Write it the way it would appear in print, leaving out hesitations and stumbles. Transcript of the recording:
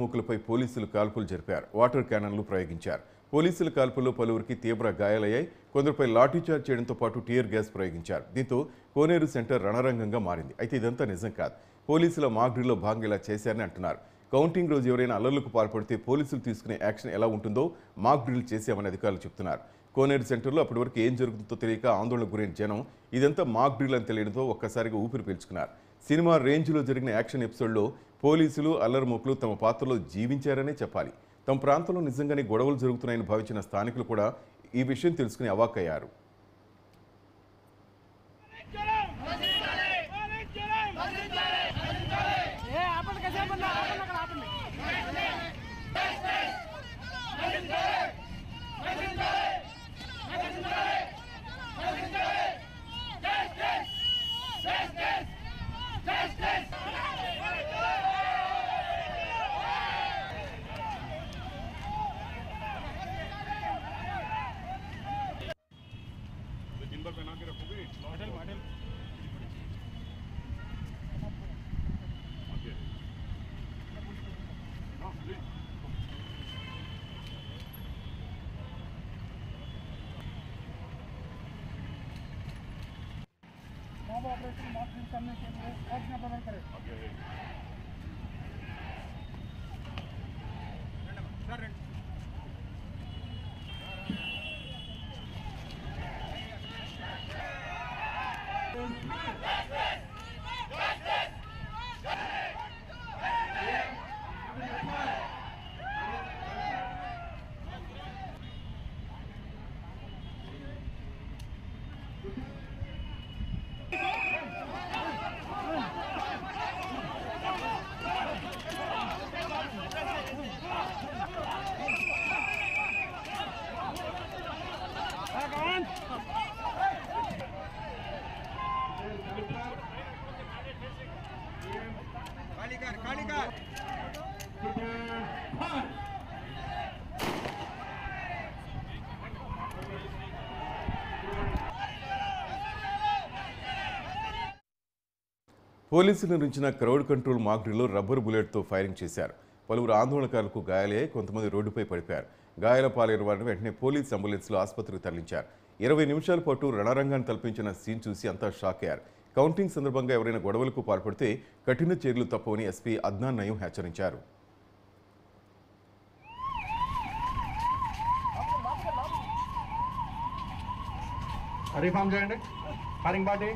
మూకులపై పోలీసులు కాల్పులు జరిపారు. వాటర్ క్యానన్లు ప్రయోగించారు. పోలీసుల కాల్పుల్లో పలువురికి తీవ్ర గాయాలయ్యాయి. కొందరిపై లాఠీచార్జ్ చేయడంతో పాటు టియర్ గ్యాస్ ప్రయోగించారు. దీంతో కోనేరు సెంటర్ రణరంగంగా మారింది. అయితే ఇదంతా నిజం కాదు. పోలీసుల మాక్ డ్రిల్లో భాగంగా ఇలా చేశారని అంటున్నారు. కౌంటింగ్ రోజు ఎవరైనా అల్లర్లకు పాల్పడితే పోలీసులు తీసుకునే యాక్షన్ ఎలా ఉంటుందో మాక్ డ్రిల్ చేశామని అధికారులు చెబుతున్నారు. కోనేరు సెంటర్లో అప్పటివరకు ఏం జరుగుతుందో తెలియక ఆందోళనకు గురైన జనం ఇదంతా మాక్ డ్రిల్ అని తెలియడంతో ఒక్కసారిగా ఊపిరి పీల్చుకున్నారు. సినిమా రేంజ్లో జరిగిన యాక్షన్ ఎపిసోడ్లో పోలీసులు అల్లరిమూకలు తమ పాత్రలో జీవించారనే చెప్పాలి. తమ ప్రాంతంలో నిజంగానే గొడవలు జరుగుతున్నాయని భావించిన స్థానికులు కూడా ఈ విషయం తెలుసుకుని అవాక్కయ్యారు. बना के रखोगे मॉडल मॉडल ऑपरेशन मॉडल करने के लिए आज्ञा प्रदान करें। పోలీసులు నిర్మించిన క్రౌడ్ కంట్రోల్ మాక్ డ్రిల్లో రబ్బర్ బుల్లెట్తో ఫైరింగ్ చేశారు. పలువురు ఆందోళనకారులకు గాయాలయ్యాయి. కొంతమంది రోడ్డుపై పడిపోయారు. గాయాల పాలైన వారిని వెంటనే పోలీస్ అంబులెన్స్లో ఆసుపత్రికి తరలించారు. 20 నిమిషాల పాటు రణరంగాన్ని తలపించిన సీన్ చూసి అంతా షాక్ అయ్యారు. కౌంటింగ్ సందర్భంగా ఎవరైనా గొడవలకు పాల్పడితే కఠిన చర్యలు తప్పవని ఎస్పీ అద్నాన్ నయీం హెచ్చరించారు. Firing party